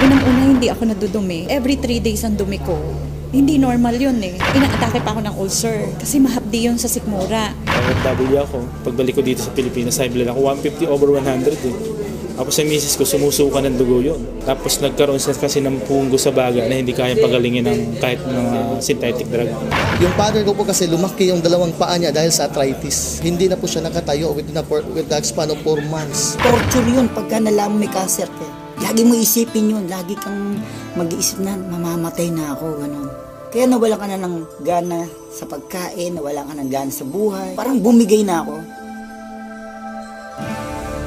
Unang-una, hindi ako nadudumi. Every 3 days ang dumi ko. Hindi normal yun eh. Inaatake pa ako ng ulcer kasi mahapdi yun sa sikmura. OFW ako. Pagbalik ko dito sa Pilipinas, high blood ako 150/100 eh. Tapos sa misis ko, sumusuka ng dugo yun. Tapos nagkaroon siya kasi ng punggo sa baga na hindi kayang pagalingin ng kahit ng synthetic drug. Yung father ko po kasi lumaki yung dalawang paa niya dahil sa arthritis. Hindi na po siya nakatayo with the span of 4 months. Torture yun pagka nalaman may cancer ka. Lagi mo isipin yun. Lagi kang mag-iisip na mamamatay na ako. Ganun. Kaya nawala ka na ng gana sa pagkain, nawala ka ng gana sa buhay. Parang bumigay na ako.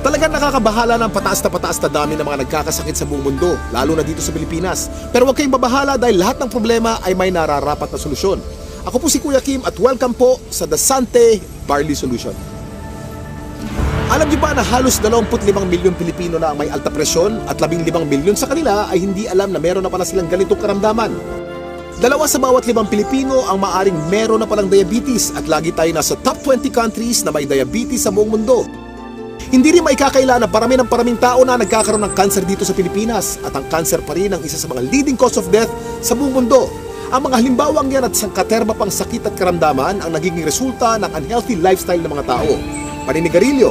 Talagang nakakabahala ng pataas na dami ng mga nagkakasakit sa buong mundo, lalo na dito sa Pilipinas. Pero huwag kayong mabahala dahil lahat ng problema ay may nararapat na solusyon. Ako po si Kuya Kim at welcome po sa The Sante Barley Solution. Alam niyo ba na halos 25 milyong Pilipino na ang may alta presyon at 15 milyon sa kanila ay hindi alam na meron na pala silang ganitong karamdaman? 2 sa bawat 5 Pilipino ang maaring meron na palang diabetes at lagi tayo nasa top 20 countries na may diabetes sa buong mundo. Hindi rin maikakaila na paraming tao na nagkakaroon ng cancer dito sa Pilipinas at ang cancer pa rin ang isa sa mga leading cause of death sa buong mundo. Ang mga halimbawang yan at sangkaterma pang sakit at karamdaman ang nagiging resulta ng unhealthy lifestyle ng mga tao. Paninigarilyo,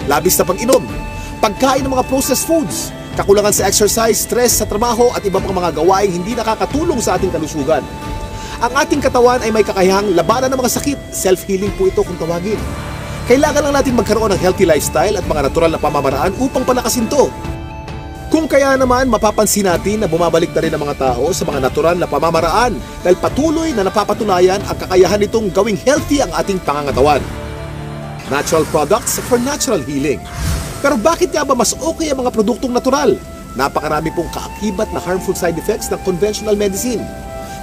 labis na pag-inom, pagkain ng mga processed foods, kakulangan sa exercise, stress sa trabaho at iba pang mga gawaing hindi nakakatulong sa ating kalusugan. Ang ating katawan ay may kakayahang labanan ng mga sakit, self-healing po ito kung tawagin. Kailangan lang natin magkaroon ng healthy lifestyle at mga natural na pamamaraan upang palakasin to. Kung kaya naman, mapapansin natin na bumabalik na rin ang mga tao sa mga natural na pamamaraan dahil patuloy na napapatunayan ang kakayahan nitong gawing healthy ang ating pangangatawan. Natural products for natural healing. Pero bakit nga ba mas okay ang mga produktong natural? Napakarami pong kaakibat na harmful side effects ng conventional medicine.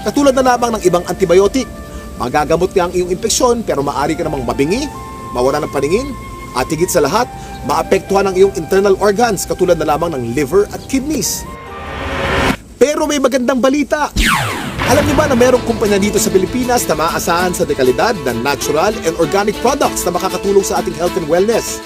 Katulad na lamang ng ibang antibiotic. Magagamot nga ang iyong impeksyon pero maaari ka namang mabingi, mawala ng paningin, at higit sa lahat, maapektuhan ang iyong internal organs katulad na lamang ng liver at kidneys. Pero may magandang balita. Alam niyo ba na mayroong kumpanya dito sa Pilipinas na maaasahan sa dekalidad ng natural and organic products na makakatulong sa ating health and wellness?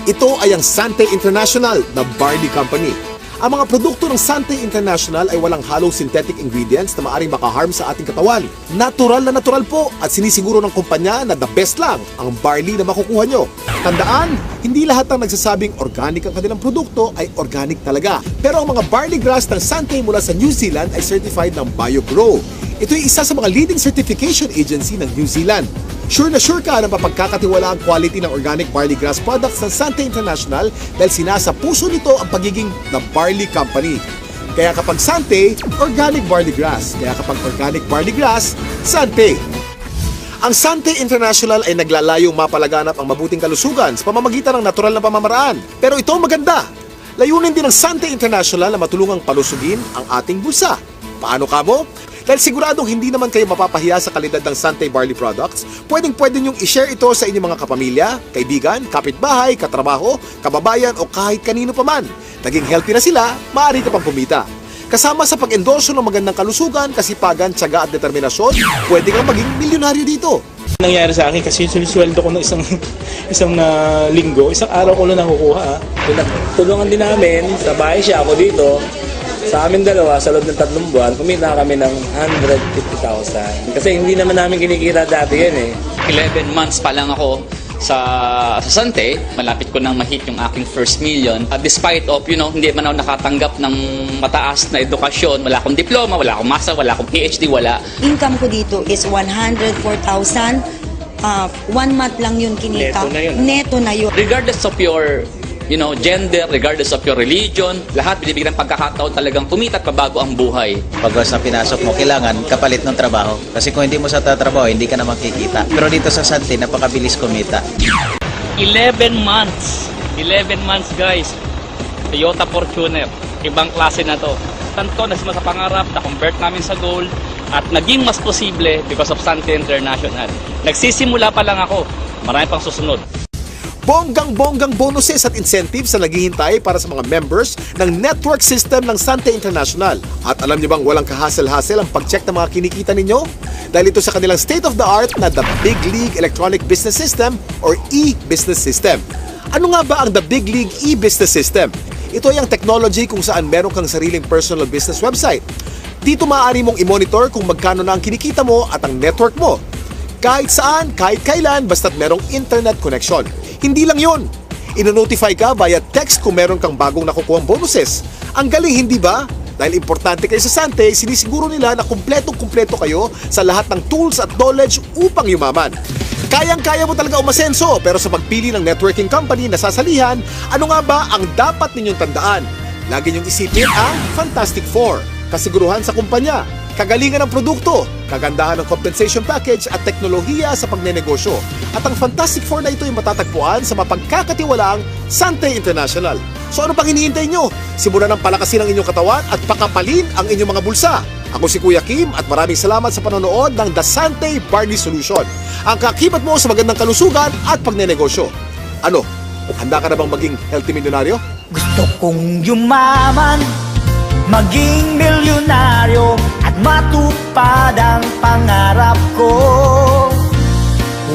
Ito ay ang Sante International na barley company. Ang mga produkto ng Sante International ay walang halong synthetic ingredients na maaaring makaharm sa ating katawan. Natural na natural po at sinisiguro ng kumpanya na the best lang ang barley na makukuha nyo. Tandaan, hindi lahat ng nagsasabing organic ang kanilang produkto ay organic talaga. Pero ang mga barley grass ng Sante mula sa New Zealand ay certified ng BioGrow. Ito ay isa sa mga leading certification agency ng New Zealand. Sure na sure ka na mapagkakatiwala ang quality ng organic barley grass products ng Sante International dahil sinasa puso nito ang pagiging the barley company. Kaya kapag Sante, organic barley grass. Kaya kapag organic barley grass, Sante. Ang Sante International ay naglalayong mapalaganap ang mabuting kalusugan sa pamamagitan ng natural na pamamaraan. Pero ito ang maganda. Layunin din ng Sante International na matulungang palusugin ang ating bulsa. Paano kamo? Dahil siguradong hindi naman kayo mapapahiya sa kalidad ng Sante Barley products, pwedeng-pwede nyong i-share ito sa inyong mga kapamilya, kaibigan, kapitbahay, katrabaho, kababayan o kahit kanino pa man. Naging healthy na sila, maaari ka pang kumita. Kasama sa pag-endorso ng magandang kalusugan, kasipagan, tiyaga at determinasyon, pwede kang maging milyonaryo dito. Nangyari sa akin kasi sinisweldo ko ng isang linggo, isang araw ko lang nakukuha. Tulungan din namin, sa bahay siya, ako dito. Sa amin dalawa, sa loob ng 3 buwan, kumita kami ng 150,000. Kasi hindi naman namin kinikita dati yan eh. 11 months pa lang ako sa Sante, malapit ko nang ma-hit yung aking first million. Despite of, hindi man ako nakatanggap ng mataas na edukasyon, wala akong diploma, wala akong master, wala akong PhD, wala. Income ko dito is 104,000. 1 month lang yun kinita. Neto na yun. Neto na yun. Regardless of your gender, regardless of your religion, lahat binibigyan ng pagkakataon talagang kumita at pabago ang buhay. Pag once na pinasok mo, kailangan kapalit ng trabaho. Kasi kung hindi mo sa tatrabaho, hindi ka na makikita. Pero dito sa Sante, napakabilis kumita. 11 months. 11 months guys. Toyota Fortuner. Ibang klase na to. Tanto na sa pangarap, na-convert namin sa gold at naging mas posible because of Sante International. Nagsisimula pa lang ako. Marami pang susunod. Bonggang-bonggang bonuses at incentives na naghihintay para sa mga members ng network system ng Sante International. At alam niyo bang walang kahasel-hasel ang pag-check ng mga kinikita ninyo? Dahil ito sa kanilang state-of-the-art na The Big League Electronic Business System or e-Business System. Ano nga ba ang The Big League e-Business System? Ito ay ang technology kung saan meron kang sariling personal business website. Dito maaari mong i-monitor kung magkano na ang kinikita mo at ang network mo. Kahit saan, kahit kailan, basta't merong internet connection. Hindi lang yun. Ino-notify ka via text kung meron kang bagong nakukuhang bonuses. Ang galing, hindi ba? Dahil importante kayo sa Sante, sinisiguro nila na kumpletong-kumpleto kayo sa lahat ng tools at knowledge upang yumaman. Kayang-kaya mo talaga umasenso, pero sa pagpili ng networking company na sasalihan, ano nga ba ang dapat ninyong tandaan? Lagi niyong isipin ang Fantastic Four. Kasiguruhan sa kumpanya, kagalingan ng produkto, kagandahan ng compensation package at teknolohiya sa pagnenegosyo. At ang Fantastic Four na ito ay matatagpuan sa mapagkakatiwalaang Sante International. So ano pang hinihintay nyo? Simulan ng palakasin ang inyong katawan at pakapalin ang inyong mga bulsa. Ako si Kuya Kim at maraming salamat sa panonood ng The Sante Barney Solution. Ang kakibat mo sa magandang kalusugan at pagnenegosyo. Ano? Handa ka na bang maging healthy milyonaryo? Gusto kong yumaman, maging milyonaryo at matupad ang pangarap ko.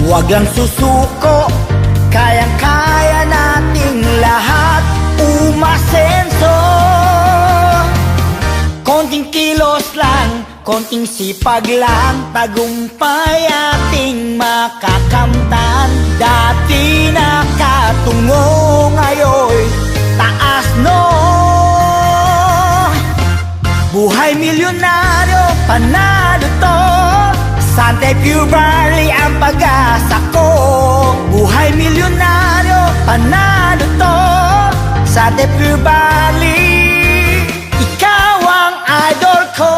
Huwag lang susuko, kayang-kaya nating lahat umasenso. Konting kilos lang, konting sipag lang, tagumpay ating makakamtan. Dati nakatungo, ngayon taas no. Buhay milyonaryo, panalo to. Sante Pure Barley ang pag-asa ko. Buhay milyonaryo, panalo to. Sante Pure Barley, ikaw ang idol ko.